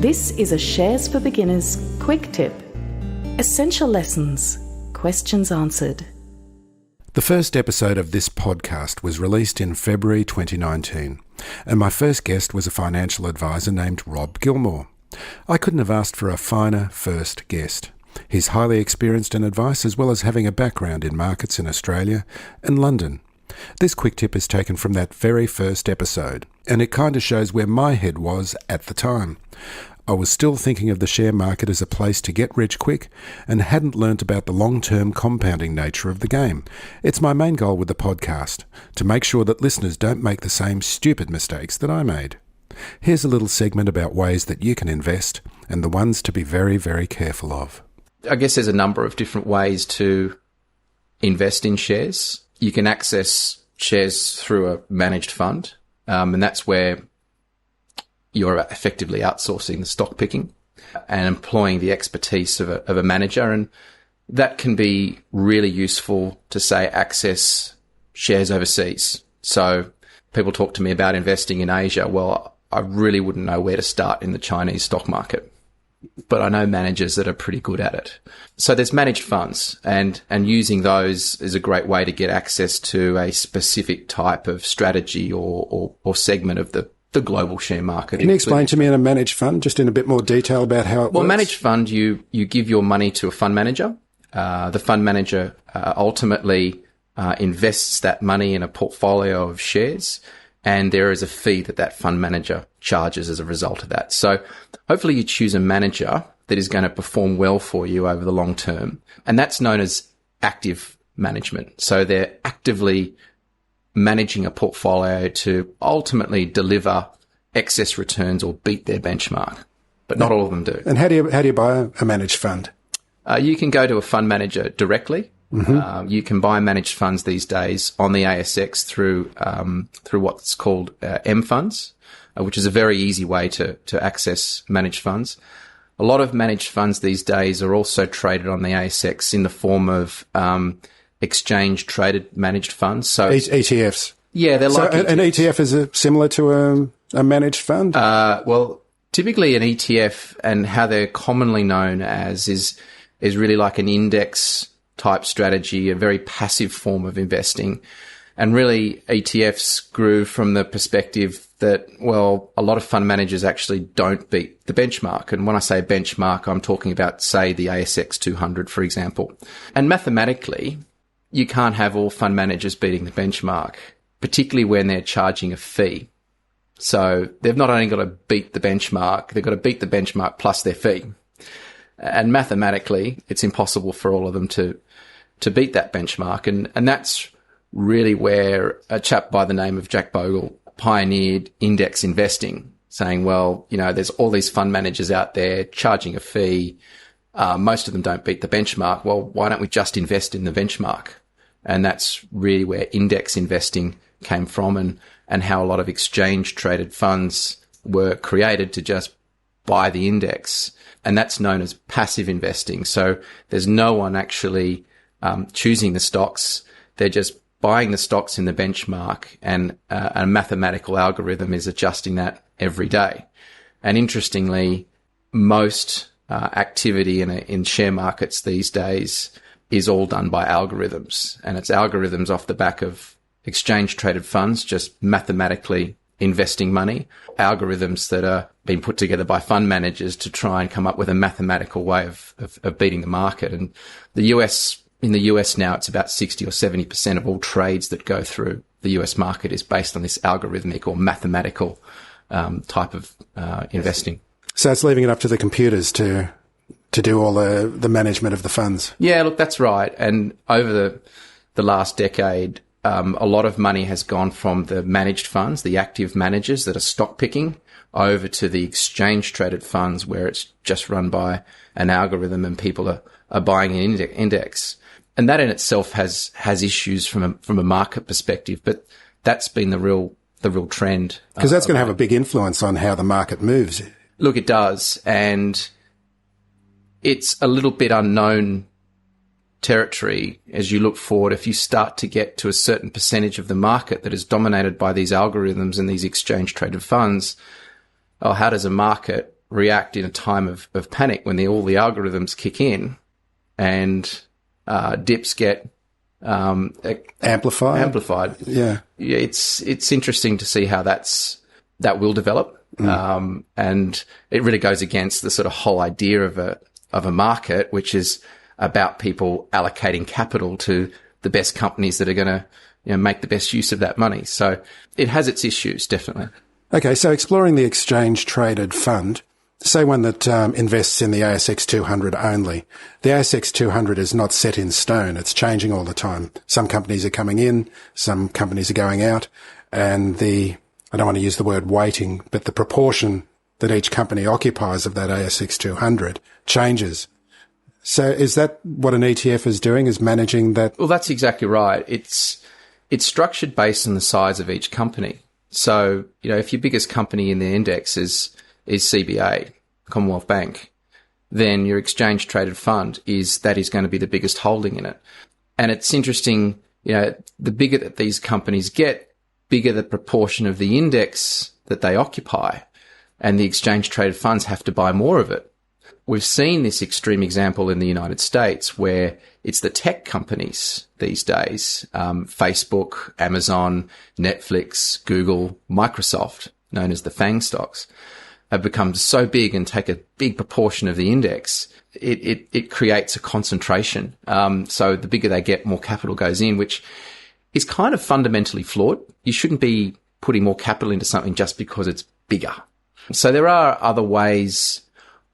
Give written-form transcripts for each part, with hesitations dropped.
This is a Shares for Beginners quick tip. Essential lessons. Questions answered. The first episode of this podcast was released in February 2019, and my first guest was a financial advisor named Rob Gilmore. I couldn't have asked for a finer first guest. He's highly experienced in advice, as well as having a background in markets in Australia and London. This quick tip is taken from that very first episode, and it kind of shows where my head was at the time. I was still thinking of the share market as a place to get rich quick and hadn't learnt about the long-term compounding nature of the game. It's my main goal with the podcast, to make sure that listeners don't make the same stupid mistakes that I made. Here's a little segment about ways that you can invest and the ones to be very, very careful of. I guess there's a number of different ways to invest in shares. You can access shares through a managed fund, and that's where you're effectively outsourcing the stock picking and employing the expertise of a manager. And that can be really useful to, say, access shares overseas. So people talk to me about investing in Asia. Well, I really wouldn't know where to start in the Chinese stock market, but I know managers that are pretty good at it. So there's managed funds, and using those is a great way to get access to a specific type of strategy or segment of the global share market. Can you explain to me in a managed fund, just in a bit more detail about how it works? Well, managed fund, you give your money to a fund manager. The fund manager ultimately invests that money in a portfolio of shares, and there is a fee that fund manager charges as a result of that. So hopefully you choose a manager that is going to perform well for you over the long term, and that's known as active management. So they're actively managing a portfolio to ultimately deliver excess returns or beat their benchmark, but not all of them do. And how do you buy a managed fund? You can go to a fund manager directly. Mm-hmm. You can buy managed funds these days on the ASX through what's called M funds, which is a very easy way to access managed funds. A lot of managed funds these days are also traded on the ASX in the form of exchange traded managed funds. So ETFs. Yeah, they're like ETFs. An ETF is similar to a managed fund? Well, typically an ETF, and how they're commonly known as, is really like an index type strategy, a very passive form of investing. And really ETFs grew from the perspective that, well, a lot of fund managers actually don't beat the benchmark. And when I say benchmark, I'm talking about, say, the ASX 200, for example. And mathematically, you can't have all fund managers beating the benchmark, particularly when they're charging a fee. So they've not only got to beat the benchmark, they've got to beat the benchmark plus their fee. And mathematically, it's impossible for all of them to beat that benchmark. And that's really where a chap by the name of Jack Bogle pioneered index investing, saying, well, there's all these fund managers out there charging a fee. Most of them don't beat the benchmark. Well, why don't we just invest in the benchmark? And that's really where index investing came from, and how a lot of exchange traded funds were created to just buy the index. And that's known as passive investing. So there's no one actually choosing the stocks. They're just buying the stocks in the benchmark, and a mathematical algorithm is adjusting that every day. And interestingly, most activity in share markets these days is all done by algorithms, and it's algorithms off the back of exchange traded funds just mathematically investing money, algorithms that are being put together by fund managers to try and come up with a mathematical way of beating the market. And in the US now, it's about 60 or 70% of all trades that go through the US market is based on this algorithmic or mathematical type of investing. So it's leaving it up to the computers to do all the management of the funds. Yeah, look, that's right. And over the last decade, a lot of money has gone from the managed funds, the active managers that are stock picking, over to the exchange traded funds where it's just run by an algorithm and people are buying an index. And that in itself has issues from a market perspective, but that's been the real trend. Because that's going to have a big influence on how the market moves. Look, it does. And it's a little bit unknown territory as you look forward. If you start to get to a certain percentage of the market that is dominated by these algorithms and these exchange traded funds, how does a market react in a time of panic when all the algorithms kick in and dips get amplified. Yeah, it's interesting to see how that will develop, and it really goes against the sort of whole idea of a market, which is about people allocating capital to the best companies that are going to make the best use of that money. So it has its issues, definitely. Okay, so exploring the exchange-traded fund, say one that invests in the ASX 200 only. The ASX 200 is not set in stone. It's changing all the time. Some companies are coming in, some companies are going out, and I don't want to use the word weighting, but the proportion that each company occupies of that ASX 200 changes. So is that what an ETF is doing, is managing that? Well, that's exactly right. It's structured based on the size of each company. So, if your biggest company in the index is CBA, Commonwealth Bank, then your exchange traded fund is going to be the biggest holding in it. And it's interesting, the bigger that these companies get, bigger the proportion of the index that they occupy, and the exchange traded funds have to buy more of it. We've seen this extreme example in the United States where it's the tech companies these days, Facebook, Amazon, Netflix, Google, Microsoft, known as the FANG stocks, have become so big and take a big proportion of the index. It creates a concentration. So the bigger they get, more capital goes in, which is kind of fundamentally flawed. You shouldn't be putting more capital into something just because it's bigger. So there are other ways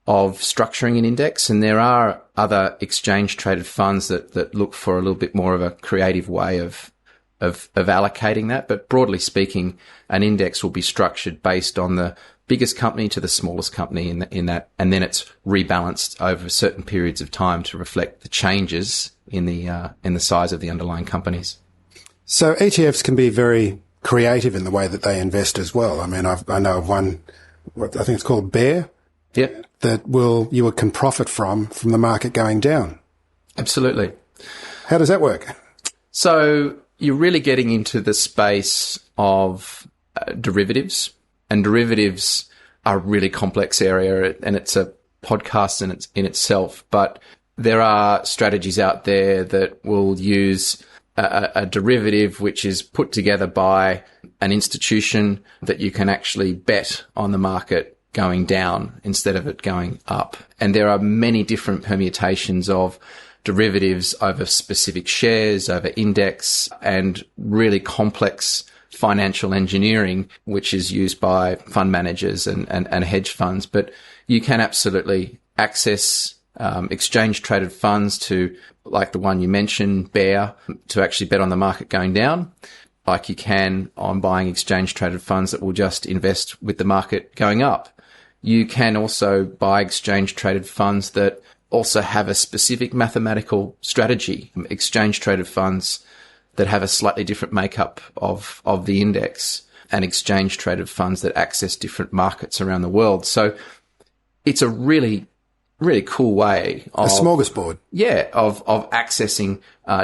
of structuring an index, and there are other exchange traded funds that look for a little bit more of a creative way of allocating that. But broadly speaking, an index will be structured based on the biggest company to the smallest company in that, and then it's rebalanced over certain periods of time to reflect the changes in the size of the underlying companies. So ETFs can be very creative in the way that they invest as well. I mean, I know of one, I think it's called Bear. Yep. That you can profit from the market going down. Absolutely. How does that work? So you're really getting into the space of derivatives, and derivatives are a really complex area, and it's a podcast in itself. But there are strategies out there that will use a derivative which is put together by an institution that you can actually bet on the market going down instead of it going up. And there are many different permutations of derivatives over specific shares, over index, and really complex financial engineering, which is used by fund managers and hedge funds. But you can absolutely access exchange traded funds to, like the one you mentioned, Bear, to actually bet on the market going down, like you can on buying exchange traded funds that will just invest with the market going up. You can also buy exchange traded funds that also have a specific mathematical strategy, exchange traded funds that have a slightly different makeup of the index, and exchange traded funds that access different markets around the world. So it's a really, really cool way of a smorgasbord. Yeah, of accessing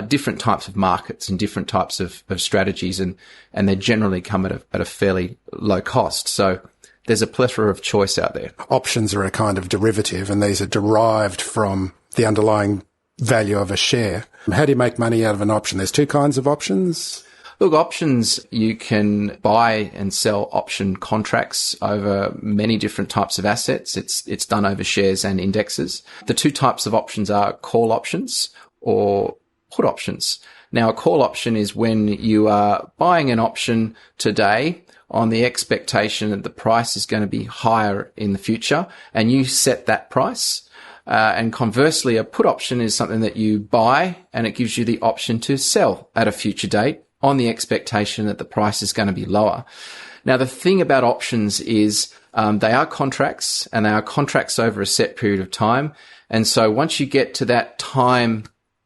different types of markets and different types of strategies, and they generally come at a fairly low cost. So there's a plethora of choice out there. Options are a kind of derivative, and these are derived from the underlying value of a share. How do you make money out of an option? There's two kinds of options. Look, options, you can buy and sell option contracts over many different types of assets. It's done over shares and indexes. The two types of options are call options or put options. Now, a call option is when you are buying an option today on the expectation that the price is going to be higher in the future, and you set that price. And conversely, a put option is something that you buy, and it gives you the option to sell at a future date on the expectation that the price is going to be lower. Now, the thing about options is they are contracts, and they are contracts over a set period of time. And so once you get to that time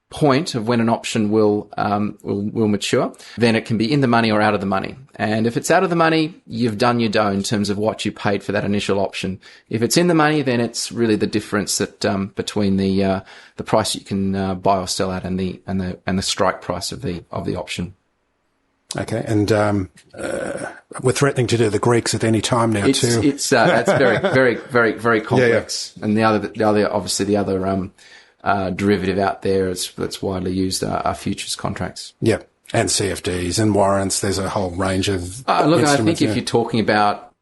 point of when an option will mature, then it can be in the money or out of the money. And if it's out of the money, you've done your dough in terms of what you paid for that initial option. If it's in the money, then it's really the difference that between the price you can buy or sell at and the strike price of the option. Okay, and we're threatening to do the Greeks at any time now too. It's that's very complex. Yeah. And the other derivative out there that's widely used are futures contracts. Yeah, and CFDs and warrants. There's a whole range of look. I think if you're talking about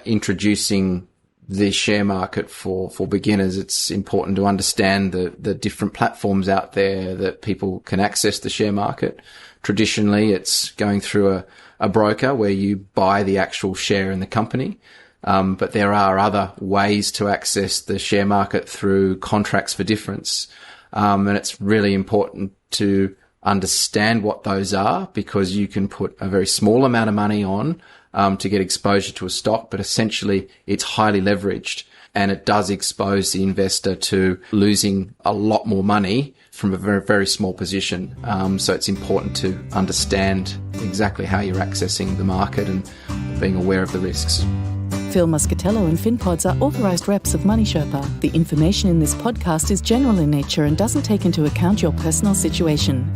introducing the share market for beginners, it's important to understand the different platforms out there that people can access the share market. Traditionally, it's going through a broker where you buy the actual share in the company. But there are other ways to access the share market through contracts for difference. And it's really important to understand what those are, because you can put a very small amount of money on to get exposure to a stock, but essentially it's highly leveraged and it does expose the investor to losing a lot more money from a very, very small position. So it's important to understand exactly how you're accessing the market and being aware of the risks. Phil Muscatello and FinPods are authorised reps of Money Sherpa. The information in this podcast is general in nature and doesn't take into account your personal situation.